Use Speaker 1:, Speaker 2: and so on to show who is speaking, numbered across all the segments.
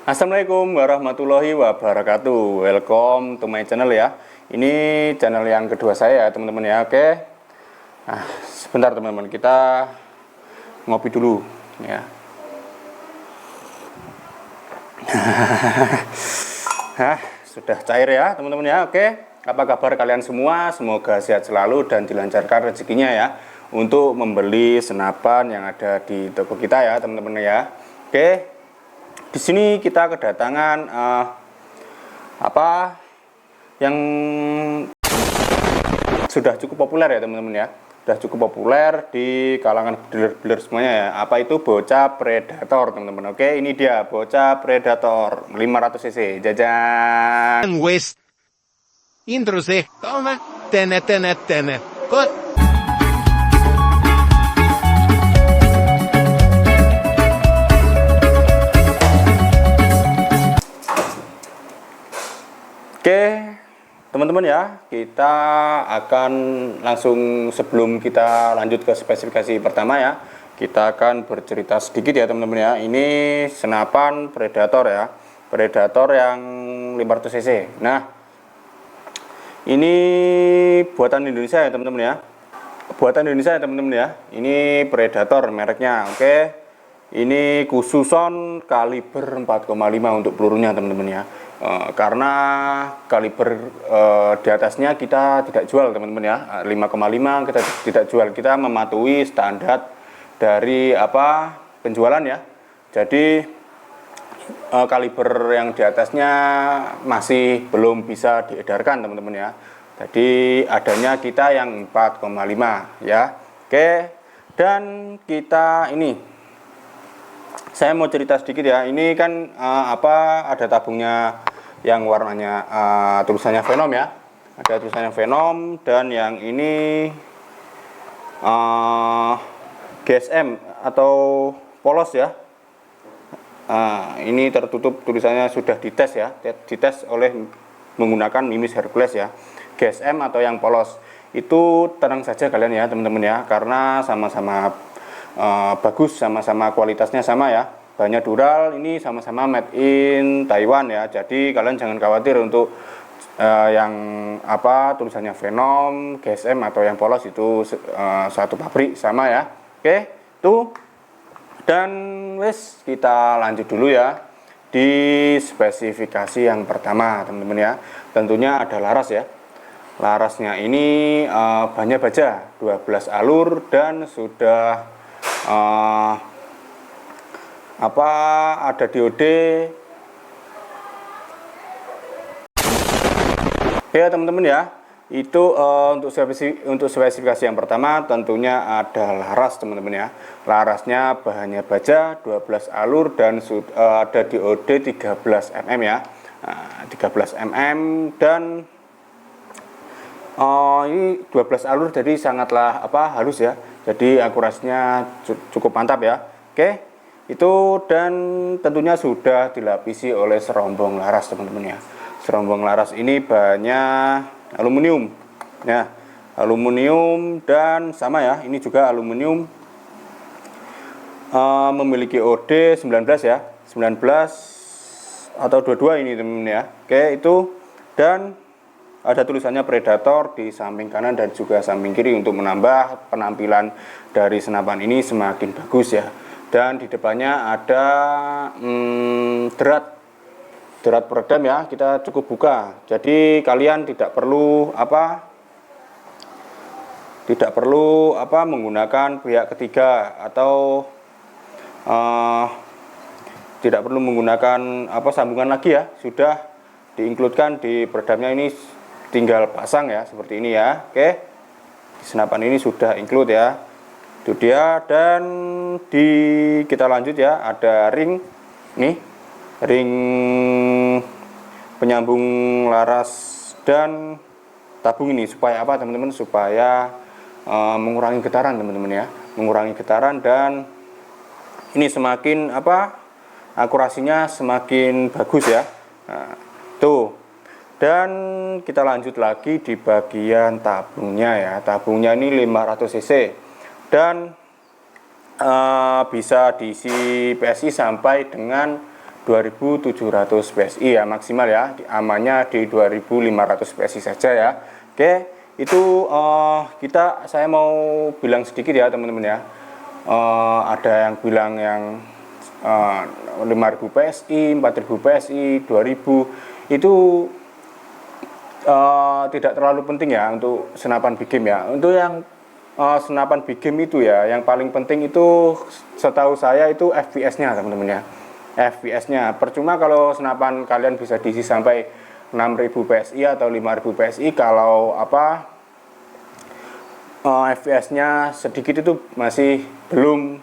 Speaker 1: Assalamualaikum warahmatullahi wabarakatuh. Welcome to my channel ya. Ini channel yang kedua saya ya teman-teman ya. Oke. Nah, sebentar teman-teman, kita ngopi dulu ya. Sudah cair ya teman-teman ya. Oke. Apa kabar kalian semua? Semoga sehat selalu dan dilancarkan rezekinya ya, untuk membeli senapan yang ada di toko kita ya teman-teman ya. Oke. Di sini kita kedatangan apa yang sudah cukup populer ya teman-teman ya. Sudah cukup populer di kalangan dealer-dealer semuanya ya. Apa itu bocah predator teman-teman. Oke, ini dia bocah predator 500 cc. Jajan.
Speaker 2: West. Intro sih. Toma. Tene. Kok?
Speaker 1: Oke, teman-teman ya, kita akan langsung, sebelum kita lanjut ke spesifikasi pertama ya, kita akan bercerita sedikit ya teman-teman ya. Ini senapan predator ya, predator yang 500 cc. Nah, ini buatan Indonesia ya teman-teman ya, buatan Indonesia ya teman-teman ya. Ini predator mereknya. Oke, ini khususon kaliber 4,5 untuk pelurunya teman-teman ya. Karena kaliber di atasnya kita tidak jual teman-teman ya. 5,5 kita tidak jual, kita mematuhi standar dari penjualan ya. Jadi kaliber yang di atasnya masih belum bisa diedarkan teman-teman ya. Jadi adanya kita yang 4,5 ya. Oke, dan kita ini, saya mau cerita sedikit ya. Ini kan ada tabungnya yang warnanya tulisannya Venom ya. Ada tulisannya Venom, dan yang ini GSM atau polos ya. Ini tertutup, tulisannya sudah dites ya. Dites oleh menggunakan Mimis Hercules ya. GSM atau yang polos. Itu tenang saja kalian ya teman-teman ya, karena sama-sama bagus, sama-sama kualitasnya sama ya. Banyak dural, ini sama-sama made in Taiwan ya. Jadi kalian jangan khawatir untuk yang tulisannya Venom, GSM atau yang polos itu satu pabrik sama ya. Oke, tuh. Dan wes, kita lanjut dulu ya di spesifikasi yang pertama teman-teman ya. Tentunya ada laras ya. Larasnya ini banyak baja 12 alur dan sudah ada diode ya teman-teman ya. Itu untuk spesifikasi yang pertama tentunya ada laras teman-teman ya. Larasnya bahannya baja 12 alur dan ada diode 13 mm ya. 13 mm dan ini 12 alur, jadi sangatlah halus ya. Jadi akurasinya cukup mantap ya. Oke. Itu, dan tentunya sudah dilapisi oleh serombong laras teman-teman ya. Serombong laras ini bahannya aluminium ya, aluminium dan sama ya, ini juga aluminium. Memiliki OD 19 ya, 19 atau 22 ini teman-teman ya. Oke, itu, dan ada tulisannya Predator di samping kanan dan juga samping kiri untuk menambah penampilan dari senapan ini semakin bagus ya. Dan di depannya ada derat peredam ya, kita cukup buka. Jadi kalian tidak perlu menggunakan pihak ketiga atau tidak perlu menggunakan sambungan lagi ya. Sudah diinkludkan di peredamnya, ini tinggal pasang ya seperti ini ya. Oke, senapan ini sudah include ya. Itu dia. Dan kita lanjut ya, ada ring nih, ring penyambung laras dan tabung ini. Supaya apa teman-teman? Supaya mengurangi getaran teman-teman ya, mengurangi getaran, dan ini semakin akurasinya semakin bagus ya. Nah, tuh. Dan kita lanjut lagi di bagian tabungnya ya. Tabungnya ini 500 cc dan bisa diisi PSI sampai dengan 2700 PSI ya maksimal ya, amannya di 2500 PSI saja ya. Oke, itu saya mau bilang sedikit ya teman-teman ya. Ada yang bilang yang 5000 PSI, 4000 PSI, 2000 itu tidak terlalu penting ya untuk senapan big game ya. Untuk yang senapan big game itu ya, yang paling penting itu setahu saya itu FPS-nya teman-teman ya. FPS-nya. Percuma kalau senapan kalian bisa diisi sampai 6000 PSI atau 5000 PSI kalau FPS-nya sedikit itu masih belum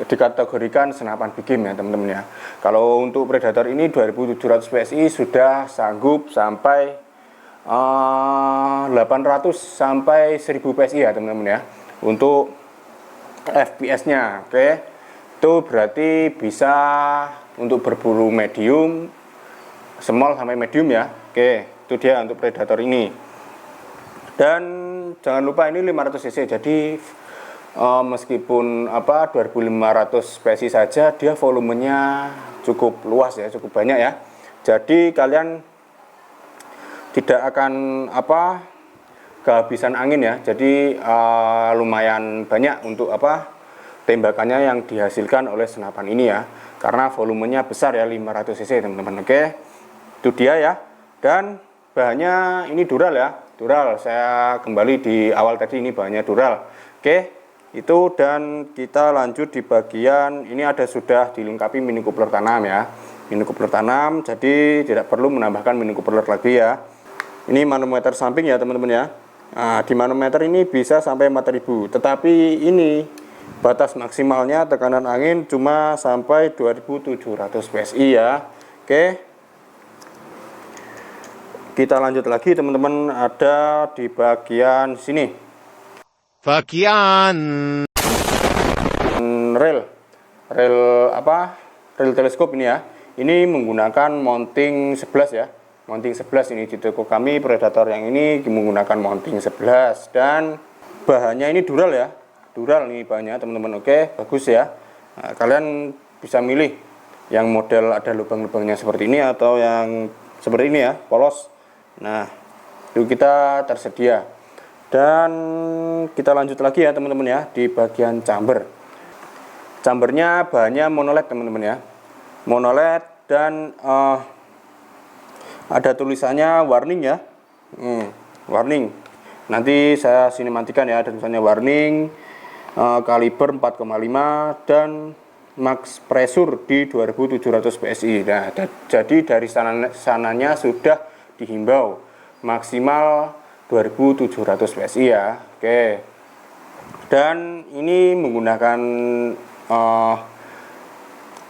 Speaker 1: dikategorikan senapan big game ya teman-teman ya. Kalau untuk Predator ini 2700 PSI sudah sanggup sampai 800 sampai 1000 PSI ya teman-teman ya untuk FPS-nya. Oke, itu berarti bisa untuk berburu medium, small sampai medium ya. Oke, itu dia untuk Predator ini. Dan jangan lupa ini 500 cc, jadi meskipun 2500 PSI saja, dia volumenya cukup luas ya, cukup banyak ya. Jadi kalian tidak akan kehabisan angin ya. Jadi lumayan banyak untuk tembakannya yang dihasilkan oleh senapan ini ya, karena volumenya besar ya, 500 cc teman-teman. Oke, itu dia ya. Dan bahannya ini dural ya, dural. Saya kembali di awal tadi, ini bahannya dural. Oke, itu. Dan kita lanjut di bagian ini, ada sudah dilengkapi mini coupler tanam ya, mini coupler tanam, jadi tidak perlu menambahkan mini coupler lagi ya. Ini manometer samping ya teman-teman ya. Nah, di manometer ini bisa sampai 4000, tetapi ini batas maksimalnya tekanan angin cuma sampai 2700 PSI ya. Oke, kita lanjut lagi teman-teman, ada di bagian sini rel teleskop ini ya. Ini menggunakan mounting 11 ya, mounting 11 ini di toko kami Predator yang ini menggunakan mounting 11, dan bahannya ini dural ya, dural nih bahannya teman-teman. Oke, bagus ya. Nah, kalian bisa milih yang model ada lubang-lubangnya seperti ini atau yang seperti ini ya, polos. Nah, itu kita tersedia. Dan kita lanjut lagi ya teman-teman ya, di bagian chamber. Chambernya bahannya monoled teman-teman ya, monoled, dan ada tulisannya warning ya, warning. Nanti saya sinematikan ya, ada tulisannya warning, kaliber 4,5 dan max pressure di 2700 PSI. Nah, jadi dari sananya sudah dihimbau maksimal 2700 PSI ya. Oke. Dan ini menggunakan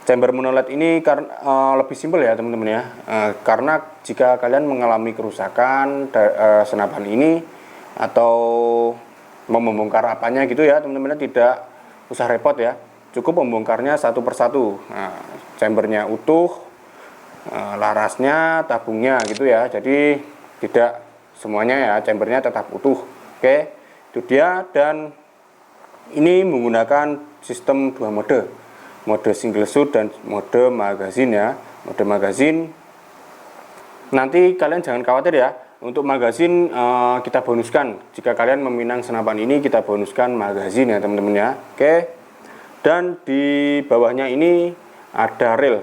Speaker 1: chamber monoled ini karena lebih simpel ya teman-teman ya. Karena jika kalian mengalami kerusakan senapan ini atau mau membongkar apanya gitu ya teman-teman, tidak usah repot ya, cukup membongkarnya satu persatu. Nah, chambernya utuh, larasnya, tabungnya gitu ya, jadi tidak semuanya ya, chambernya tetap utuh. Oke, itu dia. Dan ini menggunakan sistem 2 mode, mode single shot dan mode magazine ya. Mode magazine, nanti kalian jangan khawatir ya, untuk magazine kita bonuskan. Jika kalian meminang senapan ini, kita bonuskan magazine ya teman-teman ya. Oke. Dan di bawahnya ini ada rel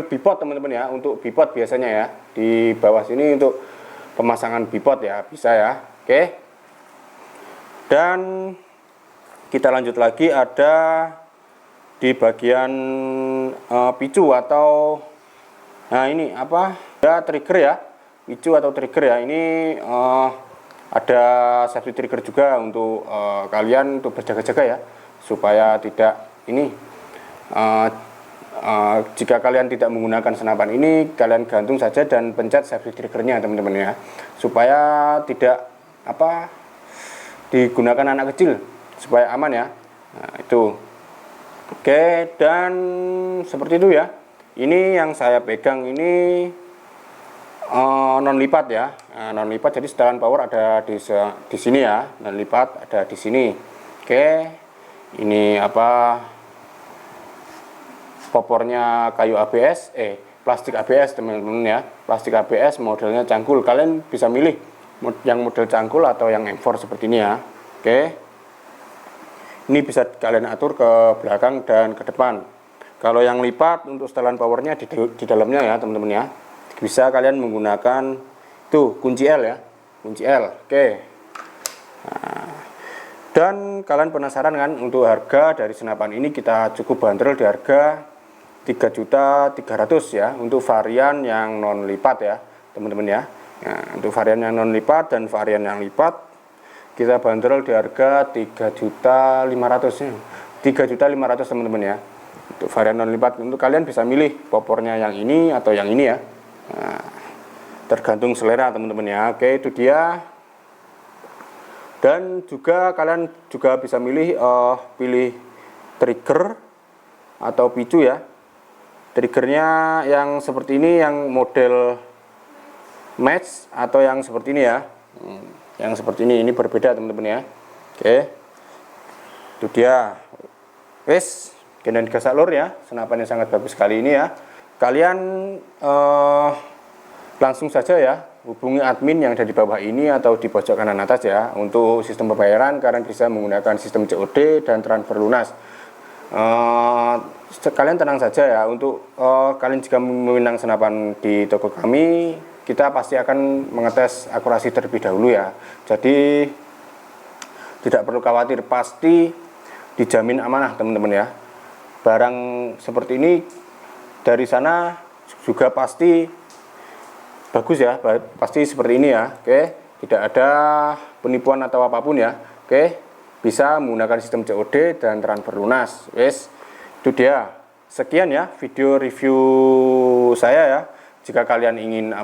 Speaker 1: bipod teman-teman ya, untuk bipod biasanya ya. Di bawah sini untuk pemasangan bipod ya, bisa ya. Oke. Dan kita lanjut lagi, ada di bagian picu atau ini ya, trigger ya, picu atau trigger ya. Ini ada safety trigger juga untuk kalian untuk berjaga-jaga ya, supaya tidak ini jika kalian tidak menggunakan senapan ini, kalian gantung saja dan pencet safety triggernya teman-teman ya, supaya tidak digunakan anak kecil, supaya aman ya. Nah, itu. Oke, dan seperti itu ya. Ini yang saya pegang ini non lipat ya. Non lipat, jadi setelan power ada di sini ya, non lipat ada di sini. Oke. Oke, ini apa, popornya kayu ABS, plastik ABS teman-teman ya, plastik ABS modelnya cangkul. Kalian bisa milih yang model cangkul atau yang M4 seperti ini ya. Oke, ini bisa kalian atur ke belakang dan ke depan. Kalau yang lipat untuk setelan powernya di dalamnya ya teman-teman ya, bisa kalian menggunakan tuh kunci L ya, kunci L. Oke, nah, dan kalian penasaran kan untuk harga dari senapan ini? Kita cukup bandrol di harga 3.300.000 ya, untuk varian yang non lipat ya teman-teman ya. Nah, untuk varian yang non lipat dan varian yang lipat kita bandrol di harga 3.500.000 nya, 3.500.000 teman-teman ya. Untuk varian non lipat, untuk kalian bisa milih popornya yang ini atau yang ini ya. Nah, tergantung selera teman-teman ya. Oke, itu dia. Dan juga kalian juga bisa milih pilih trigger atau picu ya. Triggernya yang seperti ini, yang model match, atau yang seperti ini ya. Yang seperti ini berbeda teman-teman ya. Oke, itu dia. Wes, Gen 3 Saklur ya, senapannya sangat bagus sekali ini ya. Kalian langsung saja ya hubungi admin yang ada di bawah ini atau di pojok kanan atas ya. Untuk sistem pembayaran kalian bisa menggunakan sistem COD dan transfer lunas. Kalian tenang saja ya, untuk kalian jika meminang senapan di toko kami, kita pasti akan mengetes akurasi terlebih dahulu ya. Jadi tidak perlu khawatir, pasti dijamin amanah teman-teman ya. Barang seperti ini dari sana juga pasti bagus ya, pasti seperti ini ya. Oke, tidak ada penipuan atau apapun ya. Oke, bisa menggunakan sistem COD dan transfer lunas. Wes, itu dia. Sekian ya video review saya ya. Jika kalian ingin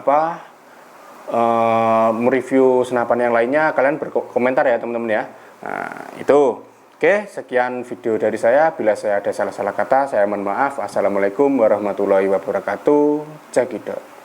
Speaker 1: mereview senapan yang lainnya, kalian berkomentar ya teman-teman ya. Nah, itu. Oke, sekian video dari saya. Bila saya ada salah-salah kata, saya mohon maaf. Assalamualaikum warahmatullahi wabarakatuh. Cekidot.